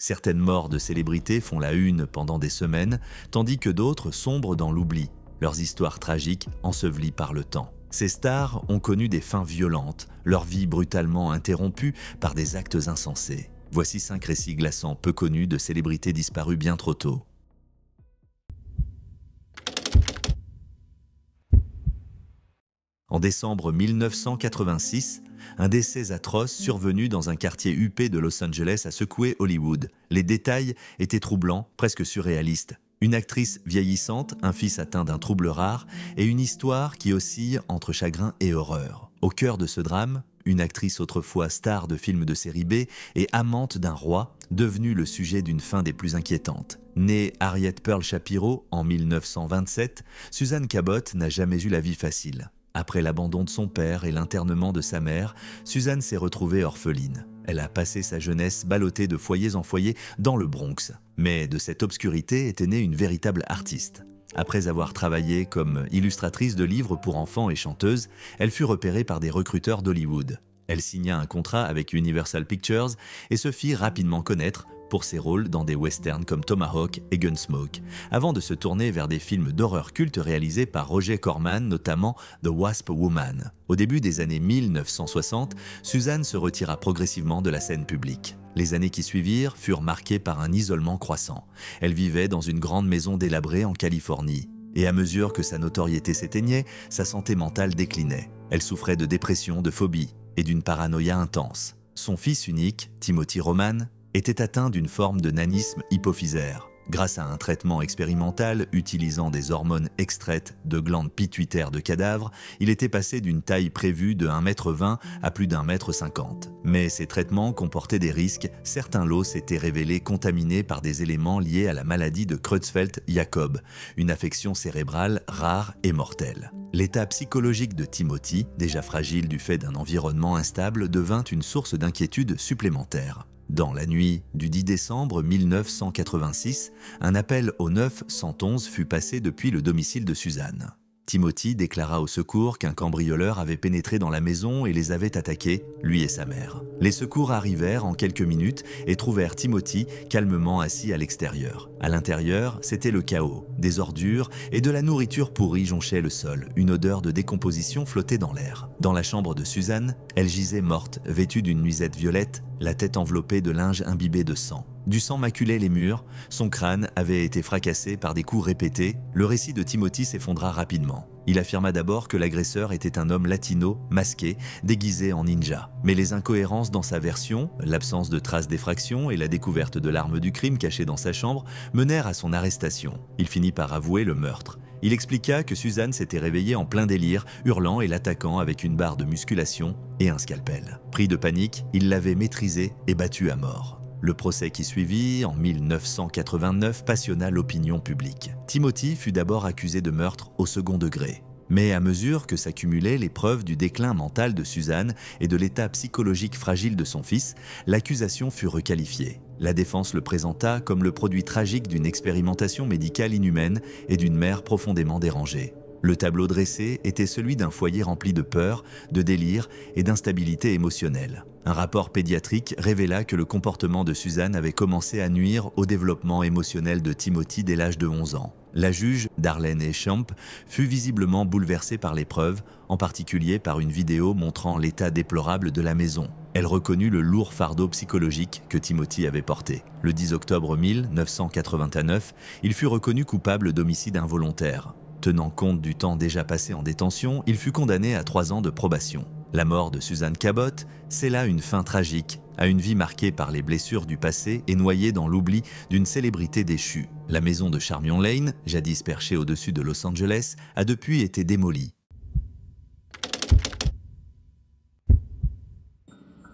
Certaines morts de célébrités font la une pendant des semaines, tandis que d'autres sombrent dans l'oubli, leurs histoires tragiques ensevelies par le temps. Ces stars ont connu des fins violentes, leur vie brutalement interrompue par des actes insensés. Voici 5 récits glaçants peu connus de célébrités disparues bien trop tôt. En décembre 1986, un décès atroce survenu dans un quartier huppé de Los Angeles a secoué Hollywood. Les détails étaient troublants, presque surréalistes. Une actrice vieillissante, un fils atteint d'un trouble rare et une histoire qui oscille entre chagrin et horreur. Au cœur de ce drame, une actrice autrefois star de films de série B et amante d'un roi, devenue le sujet d'une fin des plus inquiétantes. Née Harriet Pearl Shapiro en 1927, Suzanne Cabot n'a jamais eu la vie facile. Après l'abandon de son père et l'internement de sa mère, Suzanne s'est retrouvée orpheline. Elle a passé sa jeunesse ballottée de foyers en foyers dans le Bronx. Mais de cette obscurité était née une véritable artiste. Après avoir travaillé comme illustratrice de livres pour enfants et chanteuse, elle fut repérée par des recruteurs d'Hollywood. Elle signa un contrat avec Universal Pictures et se fit rapidement connaître pour ses rôles dans des westerns comme Tomahawk et Gunsmoke, avant de se tourner vers des films d'horreur cultes réalisés par Roger Corman, notamment The Wasp Woman. Au début des années 1960, Suzanne se retira progressivement de la scène publique. Les années qui suivirent furent marquées par un isolement croissant. Elle vivait dans une grande maison délabrée en Californie. Et à mesure que sa notoriété s'éteignait, sa santé mentale déclinait. Elle souffrait de dépression, de phobie et d'une paranoïa intense. Son fils unique, Timothy Roman, était atteint d'une forme de nanisme hypophysaire. Grâce à un traitement expérimental utilisant des hormones extraites de glandes pituitaires de cadavres, il était passé d'une taille prévue de 1,20 m à plus d'1,50 m. Mais ces traitements comportaient des risques, certains lots s'étaient révélés contaminés par des éléments liés à la maladie de Creutzfeldt-Jakob, une affection cérébrale rare et mortelle. L'état psychologique de Timothy, déjà fragile du fait d'un environnement instable, devint une source d'inquiétude supplémentaire. Dans la nuit du 10 décembre 1986, un appel au 911 fut passé depuis le domicile de Suzanne. Timothy déclara au secours qu'un cambrioleur avait pénétré dans la maison et les avait attaqués, lui et sa mère. Les secours arrivèrent en quelques minutes et trouvèrent Timothy calmement assis à l'extérieur. À l'intérieur, c'était le chaos. Des ordures et de la nourriture pourrie jonchaient le sol. Une odeur de décomposition flottait dans l'air. Dans la chambre de Suzanne, elle gisait morte, vêtue d'une nuisette violette, la tête enveloppée de linge imbibé de sang. Du sang maculait les murs, son crâne avait été fracassé par des coups répétés. Le récit de Timothy s'effondra rapidement. Il affirma d'abord que l'agresseur était un homme latino, masqué, déguisé en ninja. Mais les incohérences dans sa version, l'absence de traces d'effraction et la découverte de l'arme du crime cachée dans sa chambre menèrent à son arrestation. Il finit par avouer le meurtre. Il expliqua que Suzanne s'était réveillée en plein délire, hurlant et l'attaquant avec une barre de musculation et un scalpel. Pris de panique, il l'avait maîtrisée et battue à mort. Le procès qui suivit, en 1989, passionna l'opinion publique. Timothy fut d'abord accusé de meurtre au second degré. Mais à mesure que s'accumulaient les preuves du déclin mental de Suzanne et de l'état psychologique fragile de son fils, l'accusation fut requalifiée. La défense le présenta comme le produit tragique d'une expérimentation médicale inhumaine et d'une mère profondément dérangée. Le tableau dressé était celui d'un foyer rempli de peur, de délire et d'instabilité émotionnelle. Un rapport pédiatrique révéla que le comportement de Suzanne avait commencé à nuire au développement émotionnel de Timothy dès l'âge de 11 ans. La juge, Darlene Echamp, fut visiblement bouleversée par les preuves, en particulier par une vidéo montrant l'état déplorable de la maison. Elle reconnut le lourd fardeau psychologique que Timothy avait porté. Le 10 octobre 1989, il fut reconnu coupable d'homicide involontaire. Tenant compte du temps déjà passé en détention, il fut condamné à 3 ans de probation. La mort de Suzanne Cabot scella une fin tragique à une vie marquée par les blessures du passé et noyée dans l'oubli d'une célébrité déchue. La maison de Charmion Lane, jadis perchée au-dessus de Los Angeles, a depuis été démolie.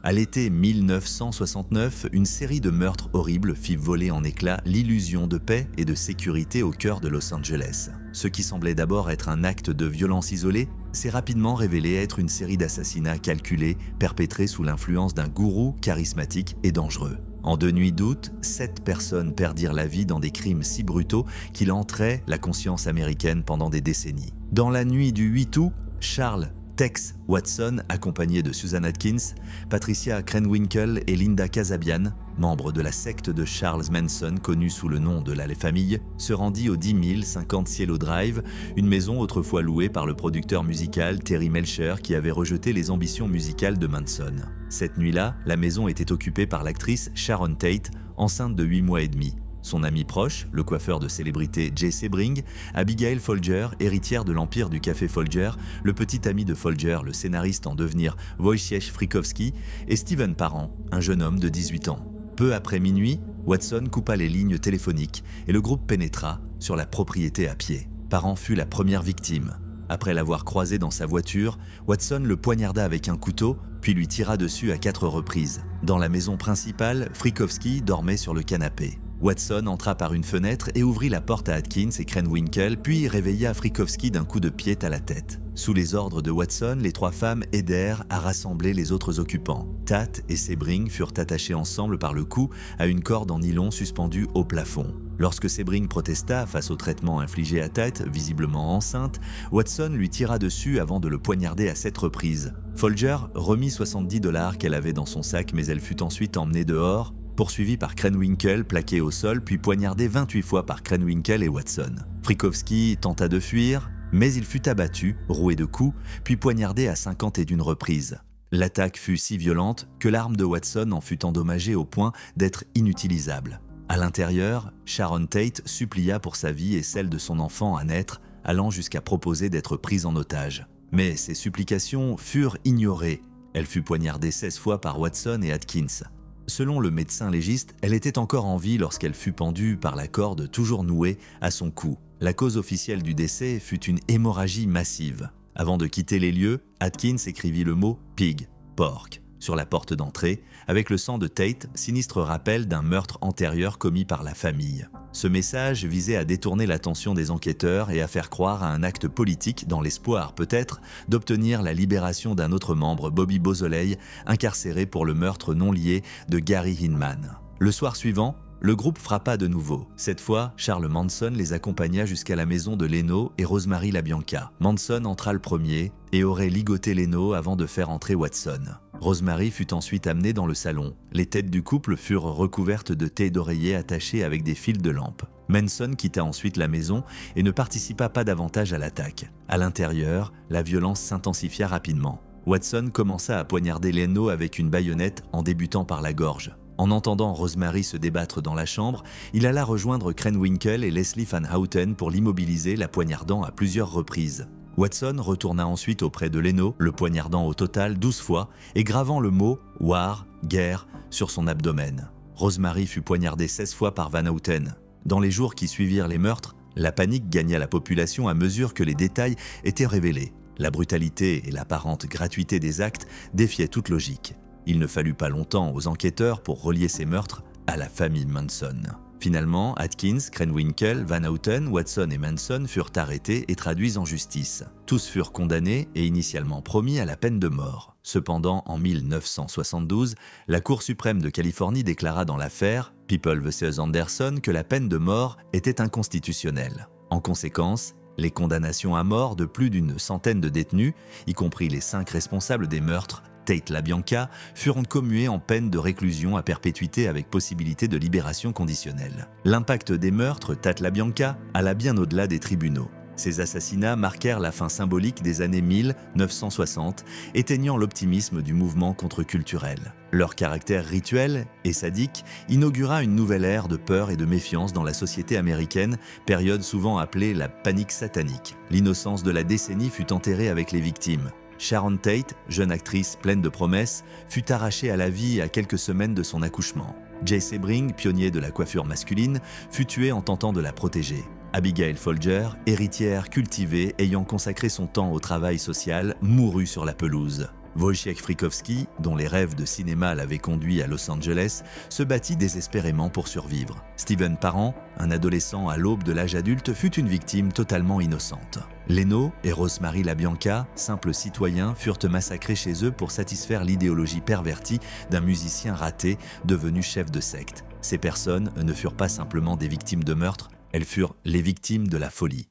À l'été 1969, une série de meurtres horribles fit voler en éclats l'illusion de paix et de sécurité au cœur de Los Angeles. Ce qui semblait d'abord être un acte de violence isolé s'est rapidement révélé être une série d'assassinats calculés, perpétrés sous l'influence d'un gourou charismatique et dangereux. En 2 nuits d'août, 7 personnes perdirent la vie dans des crimes si brutaux qu'il entrait la conscience américaine pendant des décennies. Dans la nuit du 8 août, Charles Tex Watson, accompagné de Susan Atkins, Patricia Krenwinkel et Linda Kasabian, membre de la secte de Charles Manson connue sous le nom de la famille, se rendit au 10 050 Cielo Drive, une maison autrefois louée par le producteur musical Terry Melcher qui avait rejeté les ambitions musicales de Manson. Cette nuit-là, la maison était occupée par l'actrice Sharon Tate, enceinte de 8 mois et demi. Son ami proche, le coiffeur de célébrité Jay Sebring, Abigail Folger, héritière de l'empire du café Folger, le petit ami de Folger, le scénariste en devenir Wojciech Frykowski, et Steven Parent, un jeune homme de 18 ans. Peu après minuit, Watson coupa les lignes téléphoniques et le groupe pénétra sur la propriété à pied. Parent fut la première victime. Après l'avoir croisé dans sa voiture, Watson le poignarda avec un couteau, puis lui tira dessus à 4 reprises. Dans la maison principale, Frykowski dormait sur le canapé. Watson entra par une fenêtre et ouvrit la porte à Atkins et Krenwinkel, puis réveilla Frykowski d'un coup de pied à la tête. Sous les ordres de Watson, les 3 femmes aidèrent à rassembler les autres occupants. Tate et Sebring furent attachés ensemble par le cou à une corde en nylon suspendue au plafond. Lorsque Sebring protesta face au traitement infligé à Tate, visiblement enceinte, Watson lui tira dessus avant de le poignarder à 7 reprises. Folger remit 70 $ qu'elle avait dans son sac, mais elle fut ensuite emmenée dehors, poursuivi par Krenwinkel, plaqué au sol, puis poignardé 28 fois par Krenwinkel et Watson. Frykowski tenta de fuir, mais il fut abattu, roué de coups, puis poignardé à 51 reprises. L'attaque fut si violente que l'arme de Watson en fut endommagée au point d'être inutilisable. À l'intérieur, Sharon Tate supplia pour sa vie et celle de son enfant à naître, allant jusqu'à proposer d'être prise en otage. Mais ces supplications furent ignorées. Elle fut poignardée 16 fois par Watson et Atkins. Selon le médecin légiste, elle était encore en vie lorsqu'elle fut pendue par la corde toujours nouée à son cou. La cause officielle du décès fut une hémorragie massive. Avant de quitter les lieux, Atkins écrivit le mot « pig », porc, sur la porte d'entrée, avec le sang de Tate, sinistre rappel d'un meurtre antérieur commis par la famille. Ce message visait à détourner l'attention des enquêteurs et à faire croire à un acte politique dans l'espoir, peut-être, d'obtenir la libération d'un autre membre, Bobby Beausoleil, incarcéré pour le meurtre non lié de Gary Hinman. Le soir suivant, le groupe frappa de nouveau. Cette fois, Charles Manson les accompagna jusqu'à la maison de Leno et Rosemary LaBianca. Manson entra le premier et aurait ligoté Leno avant de faire entrer Watson. Rosemary fut ensuite amenée dans le salon. Les têtes du couple furent recouvertes de thé d'oreiller attachés avec des fils de lampe. Manson quitta ensuite la maison et ne participa pas davantage à l'attaque. À l'intérieur, la violence s'intensifia rapidement. Watson commença à poignarder Leno avec une baïonnette en débutant par la gorge. En entendant Rosemary se débattre dans la chambre, il alla rejoindre Krenwinkel et Leslie Van Houten pour l'immobiliser, la poignardant à plusieurs reprises. Watson retourna ensuite auprès de Leno, le poignardant au total 12 fois et gravant le mot « War »,« guerre » sur son abdomen. Rosemary fut poignardée 16 fois par Van Houten. Dans les jours qui suivirent les meurtres, la panique gagna la population à mesure que les détails étaient révélés. La brutalité et l'apparente gratuité des actes défiaient toute logique. Il ne fallut pas longtemps aux enquêteurs pour relier ces meurtres à la famille Manson. Finalement, Atkins, Krenwinkel, Van Houten, Watson et Manson furent arrêtés et traduits en justice. Tous furent condamnés et initialement promis à la peine de mort. Cependant, en 1972, la Cour suprême de Californie déclara dans l'affaire People vs. Anderson que la peine de mort était inconstitutionnelle. En conséquence, les condamnations à mort de plus d'une centaine de détenus, y compris les 5 responsables des meurtres, Tate LaBianca, furent commuées en peine de réclusion à perpétuité avec possibilité de libération conditionnelle. L'impact des meurtres Tate LaBianca alla bien au-delà des tribunaux. Ces assassinats marquèrent la fin symbolique des années 1960, éteignant l'optimisme du mouvement contre-culturel. Leur caractère rituel et sadique inaugura une nouvelle ère de peur et de méfiance dans la société américaine, période souvent appelée la panique satanique. L'innocence de la décennie fut enterrée avec les victimes. Sharon Tate, jeune actrice pleine de promesses, fut arrachée à la vie à quelques semaines de son accouchement. Jay Sebring, pionnier de la coiffure masculine, fut tué en tentant de la protéger. Abigail Folger, héritière cultivée ayant consacré son temps au travail social, mourut sur la pelouse. Wojciech Frykowski, dont les rêves de cinéma l'avaient conduit à Los Angeles, se battit désespérément pour survivre. Steven Parent, un adolescent à l'aube de l'âge adulte, fut une victime totalement innocente. Leno et Rosemary LaBianca, simples citoyens, furent massacrés chez eux pour satisfaire l'idéologie pervertie d'un musicien raté devenu chef de secte. Ces personnes ne furent pas simplement des victimes de meurtre, elles furent les victimes de la folie.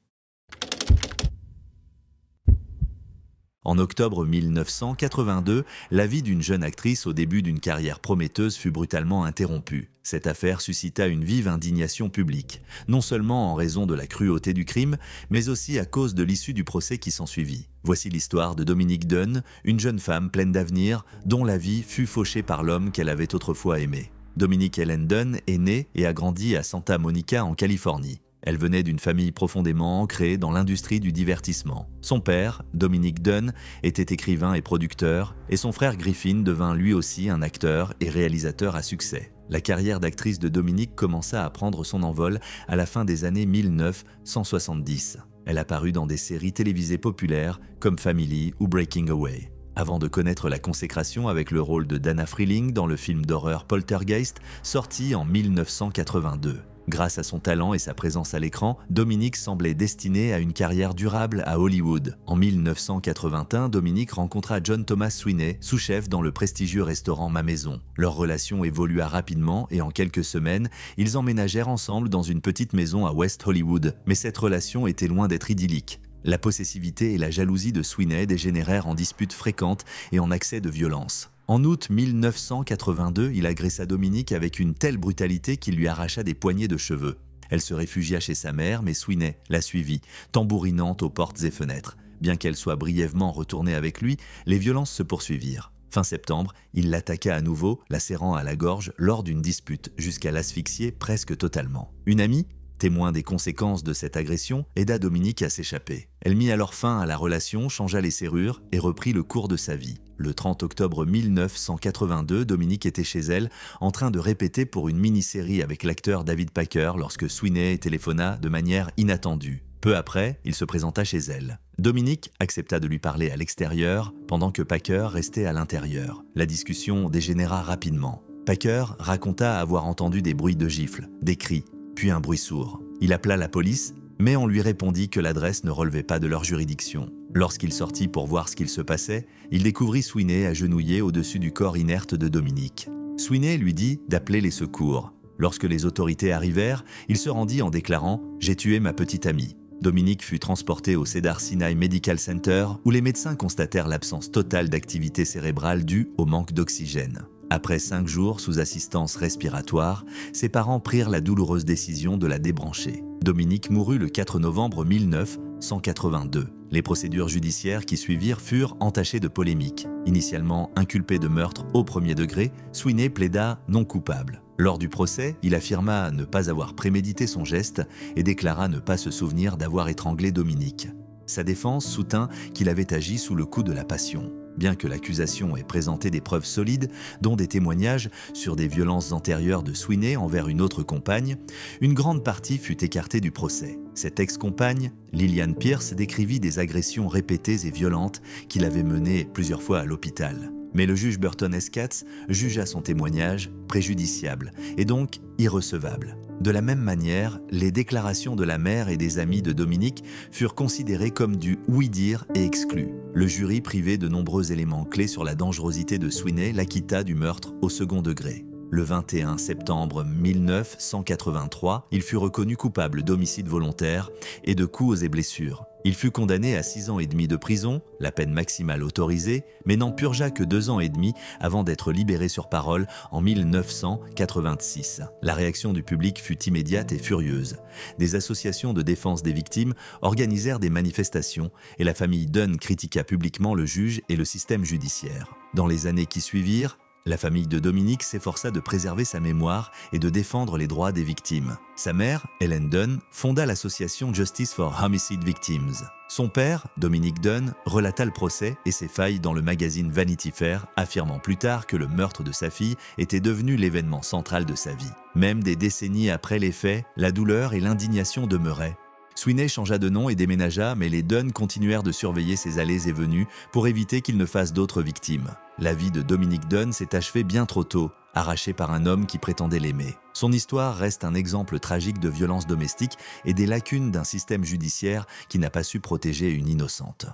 En octobre 1982, la vie d'une jeune actrice au début d'une carrière prometteuse fut brutalement interrompue. Cette affaire suscita une vive indignation publique, non seulement en raison de la cruauté du crime, mais aussi à cause de l'issue du procès qui s'ensuivit. Voici l'histoire de Dominique Dunne, une jeune femme pleine d'avenir, dont la vie fut fauchée par l'homme qu'elle avait autrefois aimé. Dominique Helen Dunne est née et a grandi à Santa Monica en Californie. Elle venait d'une famille profondément ancrée dans l'industrie du divertissement. Son père, Dominique Dunne, était écrivain et producteur, et son frère Griffin devint lui aussi un acteur et réalisateur à succès. La carrière d'actrice de Dominique commença à prendre son envol à la fin des années 1970. Elle apparut dans des séries télévisées populaires comme Family ou Breaking Away, avant de connaître la consécration avec le rôle de Dana Freeling dans le film d'horreur Poltergeist, sorti en 1982. Grâce à son talent et sa présence à l'écran, Dominique semblait destinée à une carrière durable à Hollywood. En 1981, Dominique rencontra John Thomas Sweeney, sous-chef dans le prestigieux restaurant Ma Maison. Leur relation évolua rapidement et en quelques semaines, ils emménagèrent ensemble dans une petite maison à West Hollywood. Mais cette relation était loin d'être idyllique. La possessivité et la jalousie de Sweeney dégénérèrent en disputes fréquentes et en accès de violence. En août 1982, il agressa Dominique avec une telle brutalité qu'il lui arracha des poignées de cheveux. Elle se réfugia chez sa mère, mais Sweeney la suivit, tambourinante aux portes et fenêtres. Bien qu'elle soit brièvement retournée avec lui, les violences se poursuivirent. Fin septembre, il l'attaqua à nouveau, la serrant à la gorge lors d'une dispute, jusqu'à l'asphyxier presque totalement. Une amie, témoin des conséquences de cette agression, aida Dominique à s'échapper. Elle mit alors fin à la relation, changea les serrures et reprit le cours de sa vie. Le 30 octobre 1982, Dominique était chez elle, en train de répéter pour une mini-série avec l'acteur David Packer lorsque Sweeney téléphona de manière inattendue. Peu après, il se présenta chez elle. Dominique accepta de lui parler à l'extérieur, pendant que Packer restait à l'intérieur. La discussion dégénéra rapidement. Packer raconta avoir entendu des bruits de gifles, des cris, puis un bruit sourd. Il appela la police, mais on lui répondit que l'adresse ne relevait pas de leur juridiction. Lorsqu'il sortit pour voir ce qu'il se passait, il découvrit Sweeney agenouillé au-dessus du corps inerte de Dominique. Sweeney lui dit d'appeler les secours. Lorsque les autorités arrivèrent, il se rendit en déclarant « J'ai tué ma petite amie ». Dominique fut transporté au Cedar Sinai Medical Center où les médecins constatèrent l'absence totale d'activité cérébrale due au manque d'oxygène. Après 5 jours sous assistance respiratoire, ses parents prirent la douloureuse décision de la débrancher. Dominique mourut le 4 novembre 1982. Les procédures judiciaires qui suivirent furent entachées de polémiques. Initialement inculpé de meurtre au premier degré, Sweeney plaida non coupable. Lors du procès, il affirma ne pas avoir prémédité son geste et déclara ne pas se souvenir d'avoir étranglé Dominique. Sa défense soutint qu'il avait agi sous le coup de la passion. Bien que l'accusation ait présenté des preuves solides, dont des témoignages sur des violences antérieures de Sweeney envers une autre compagne, une grande partie fut écartée du procès. Cette ex-compagne, Lillian Pierce, décrivit des agressions répétées et violentes qu'il avait menées plusieurs fois à l'hôpital. Mais le juge Burton S. Katz jugea son témoignage préjudiciable et donc irrecevable. De la même manière, les déclarations de la mère et des amis de Dominique furent considérées comme du oui-dire et exclues. Le jury, privé de nombreux éléments clés sur la dangerosité de Sweeney, l'acquitta du meurtre au second degré. Le 21 septembre 1983, il fut reconnu coupable d'homicide volontaire et de coups et blessures. Il fut condamné à 6 ans et demi de prison, la peine maximale autorisée, mais n'en purgea que 2 ans et demi avant d'être libéré sur parole en 1986. La réaction du public fut immédiate et furieuse. Des associations de défense des victimes organisèrent des manifestations et la famille Dunne critiqua publiquement le juge et le système judiciaire. Dans les années qui suivirent, la famille de Dominique s'efforça de préserver sa mémoire et de défendre les droits des victimes. Sa mère, Helen Dunne, fonda l'association Justice for Homicide Victims. Son père, Dominique Dunne, relata le procès et ses failles dans le magazine Vanity Fair, affirmant plus tard que le meurtre de sa fille était devenu l'événement central de sa vie. Même des décennies après les faits, la douleur et l'indignation demeuraient. Sweeney changea de nom et déménagea, mais les Dunne continuèrent de surveiller ses allées et venues pour éviter qu'il ne fasse d'autres victimes. La vie de Dominique Dunne s'est achevée bien trop tôt, arrachée par un homme qui prétendait l'aimer. Son histoire reste un exemple tragique de violence domestique et des lacunes d'un système judiciaire qui n'a pas su protéger une innocente.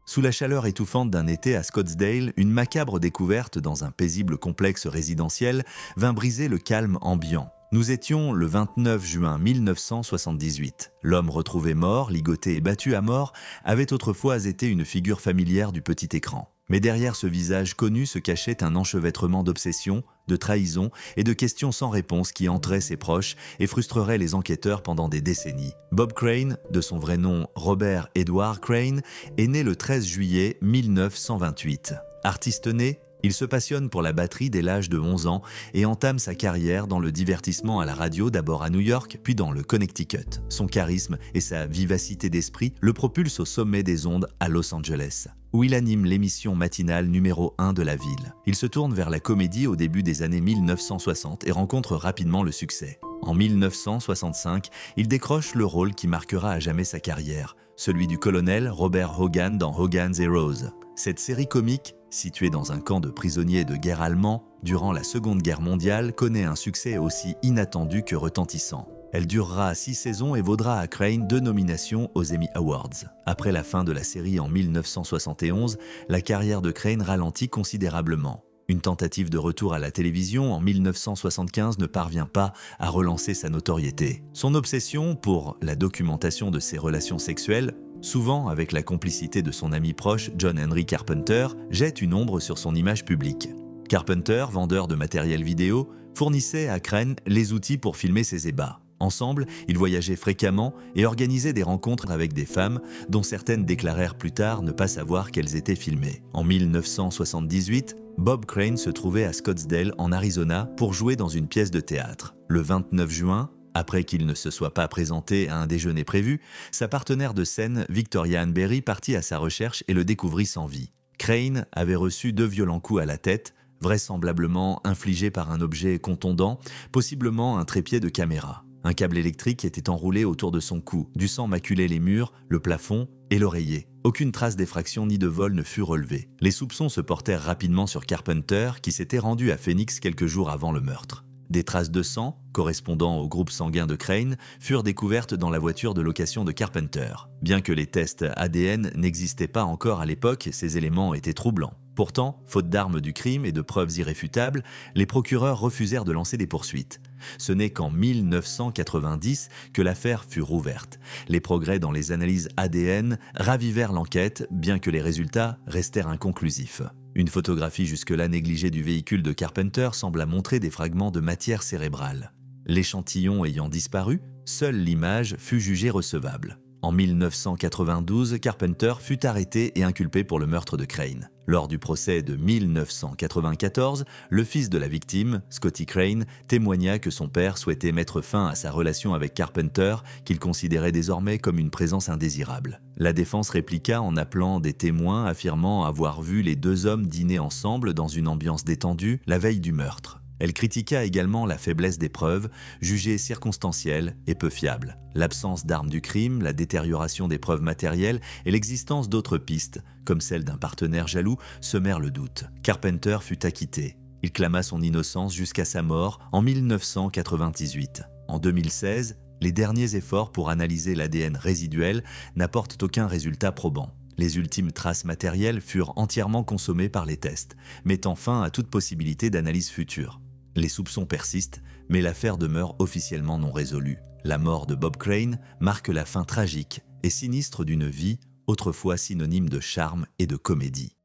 Sous la chaleur étouffante d'un été à Scottsdale, une macabre découverte dans un paisible complexe résidentiel vint briser le calme ambiant. Nous étions le 29 juin 1978. L'homme retrouvé mort, ligoté et battu à mort, avait autrefois été une figure familière du petit écran. Mais derrière ce visage connu se cachait un enchevêtrement d'obsessions, de trahisons et de questions sans réponse qui hanterait ses proches et frustrerait les enquêteurs pendant des décennies. Bob Crane, de son vrai nom Robert Edward Crane, est né le 13 juillet 1928. Artiste né, il se passionne pour la batterie dès l'âge de 11 ans et entame sa carrière dans le divertissement à la radio, d'abord à New York, puis dans le Connecticut. Son charisme et sa vivacité d'esprit le propulsent au sommet des ondes à Los Angeles, où il anime l'émission matinale numéro 1 de la ville. Il se tourne vers la comédie au début des années 1960 et rencontre rapidement le succès. En 1965, il décroche le rôle qui marquera à jamais sa carrière, celui du colonel Robert Hogan dans Hogan's Heroes. Cette série comique, située dans un camp de prisonniers de guerre allemands durant la Seconde Guerre mondiale, connaît un succès aussi inattendu que retentissant. Elle durera 6 saisons et vaudra à Crane 2 nominations aux Emmy Awards. Après la fin de la série en 1971, la carrière de Crane ralentit considérablement. Une tentative de retour à la télévision en 1975 ne parvient pas à relancer sa notoriété. Son obsession pour la documentation de ses relations sexuelles, souvent avec la complicité de son ami proche John Henry Carpenter, jette une ombre sur son image publique. Carpenter, vendeur de matériel vidéo, fournissait à Crane les outils pour filmer ses ébats. Ensemble, ils voyageaient fréquemment et organisaient des rencontres avec des femmes dont certaines déclarèrent plus tard ne pas savoir qu'elles étaient filmées. En 1978, Bob Crane se trouvait à Scottsdale, en Arizona, pour jouer dans une pièce de théâtre. Le 29 juin, après qu'il ne se soit pas présenté à un déjeuner prévu, sa partenaire de scène, Victoria Ann Berry, partit à sa recherche et le découvrit sans vie. Crane avait reçu 2 violents coups à la tête, vraisemblablement infligés par un objet contondant, possiblement un trépied de caméra. Un câble électrique était enroulé autour de son cou. Du sang maculait les murs, le plafond et l'oreiller. Aucune trace d'effraction ni de vol ne fut relevée. Les soupçons se portèrent rapidement sur Carpenter, qui s'était rendu à Phoenix quelques jours avant le meurtre. Des traces de sang, correspondant au groupe sanguin de Crane, furent découvertes dans la voiture de location de Carpenter. Bien que les tests ADN n'existaient pas encore à l'époque, ces éléments étaient troublants. Pourtant, faute d'armes du crime et de preuves irréfutables, les procureurs refusèrent de lancer des poursuites. Ce n'est qu'en 1990 que l'affaire fut rouverte. Les progrès dans les analyses ADN ravivèrent l'enquête, bien que les résultats restèrent inconclusifs. Une photographie jusque-là négligée du véhicule de Carpenter sembla montrer des fragments de matière cérébrale. L'échantillon ayant disparu, seule l'image fut jugée recevable. En 1992, Carpenter fut arrêté et inculpé pour le meurtre de Crane. Lors du procès de 1994, le fils de la victime, Scotty Crane, témoigna que son père souhaitait mettre fin à sa relation avec Carpenter, qu'il considérait désormais comme une présence indésirable. La défense répliqua en appelant des témoins affirmant avoir vu les 2 hommes dîner ensemble dans une ambiance détendue la veille du meurtre. Elle critiqua également la faiblesse des preuves, jugées circonstancielles et peu fiables. L'absence d'armes du crime, la détérioration des preuves matérielles et l'existence d'autres pistes, comme celle d'un partenaire jaloux, semèrent le doute. Carpenter fut acquitté. Il clama son innocence jusqu'à sa mort en 1998. En 2016, les derniers efforts pour analyser l'ADN résiduel n'apportent aucun résultat probant. Les ultimes traces matérielles furent entièrement consommées par les tests, mettant fin à toute possibilité d'analyse future. Les soupçons persistent, mais l'affaire demeure officiellement non résolue. La mort de Bob Crane marque la fin tragique et sinistre d'une vie, autrefois synonyme de charme et de comédie.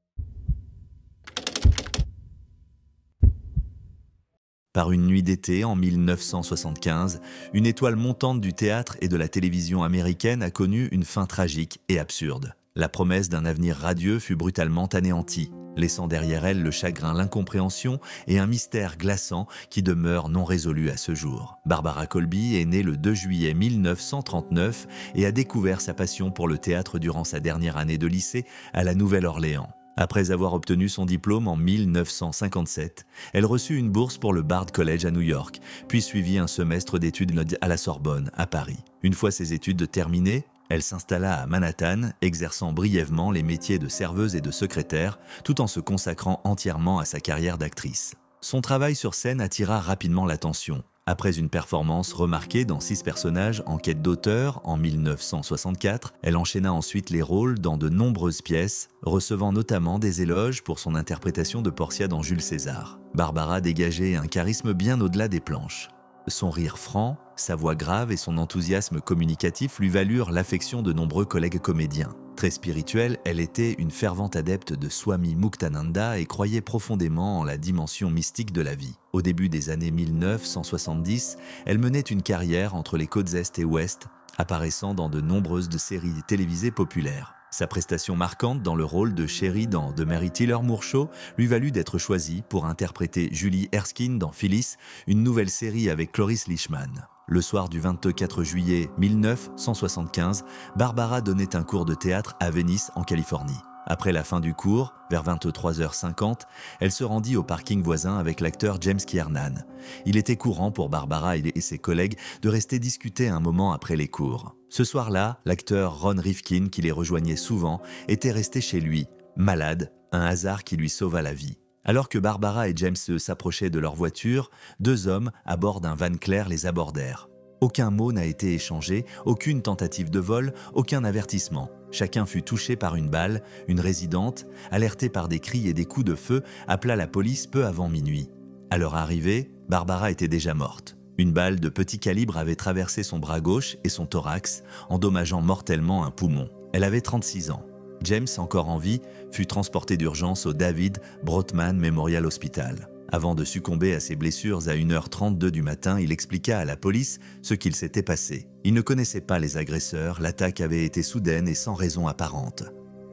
Par une nuit d'été en 1975, une étoile montante du théâtre et de la télévision américaine a connu une fin tragique et absurde. La promesse d'un avenir radieux fut brutalement anéantie, laissant derrière elle le chagrin, l'incompréhension et un mystère glaçant qui demeure non résolu à ce jour. Barbara Colby est née le 2 juillet 1939 et a découvert sa passion pour le théâtre durant sa dernière année de lycée à la Nouvelle-Orléans. Après avoir obtenu son diplôme en 1957, elle reçut une bourse pour le Bard College à New York, puis suivit un semestre d'études à la Sorbonne, à Paris. Une fois ses études terminées, elle s'installa à Manhattan, exerçant brièvement les métiers de serveuse et de secrétaire, tout en se consacrant entièrement à sa carrière d'actrice. Son travail sur scène attira rapidement l'attention. Après une performance remarquée dans 6 personnages en quête d'auteur en 1964, elle enchaîna ensuite les rôles dans de nombreuses pièces, recevant notamment des éloges pour son interprétation de Portia dans Jules César. Barbara dégageait un charisme bien au-delà des planches. Son rire franc, sa voix grave et son enthousiasme communicatif lui valurent l'affection de nombreux collègues comédiens. Très spirituelle, elle était une fervente adepte de Swami Muktananda et croyait profondément en la dimension mystique de la vie. Au début des années 1970, elle menait une carrière entre les côtes Est et Ouest, apparaissant dans de nombreuses séries télévisées populaires. Sa prestation marquante dans le rôle de Sherry dans The Mary Tyler Moore Show lui valut d'être choisie pour interpréter Julie Erskine dans Phyllis, une nouvelle série avec Cloris Leachman. Le soir du 24 juillet 1975, Barbara donnait un cours de théâtre à Venice, en Californie. Après la fin du cours, vers 23h50, elle se rendit au parking voisin avec l'acteur James Kiernan. Il était courant pour Barbara et ses collègues de rester discuter un moment après les cours. Ce soir-là, l'acteur Ron Rifkin, qui les rejoignait souvent, était resté chez lui, malade, un hasard qui lui sauva la vie. Alors que Barbara et James s'approchaient de leur voiture, deux hommes à bord d'un van clair les abordèrent. Aucun mot n'a été échangé, aucune tentative de vol, aucun avertissement. Chacun fut touché par une balle. Une résidente, alertée par des cris et des coups de feu, appela la police peu avant minuit. À leur arrivée, Barbara était déjà morte. Une balle de petit calibre avait traversé son bras gauche et son thorax, endommageant mortellement un poumon. Elle avait 36 ans. James, encore en vie, fut transporté d'urgence au David Broadman Memorial Hospital. Avant de succomber à ses blessures à 1h32 du matin, il expliqua à la police ce qu'il s'était passé. Il ne connaissait pas les agresseurs, l'attaque avait été soudaine et sans raison apparente.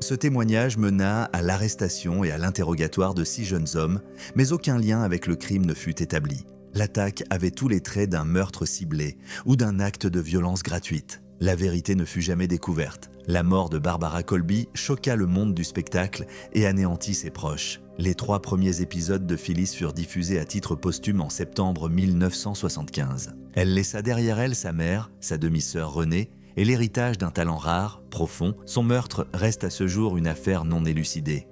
Ce témoignage mena à l'arrestation et à l'interrogatoire de 6 jeunes hommes, mais aucun lien avec le crime ne fut établi. L'attaque avait tous les traits d'un meurtre ciblé ou d'un acte de violence gratuite. La vérité ne fut jamais découverte. La mort de Barbara Colby choqua le monde du spectacle et anéantit ses proches. Les 3 premiers épisodes de Phyllis furent diffusés à titre posthume en septembre 1975. Elle laissa derrière elle sa mère, sa demi-sœur Renée, et l'héritage d'un talent rare, profond. Son meurtre reste à ce jour une affaire non élucidée.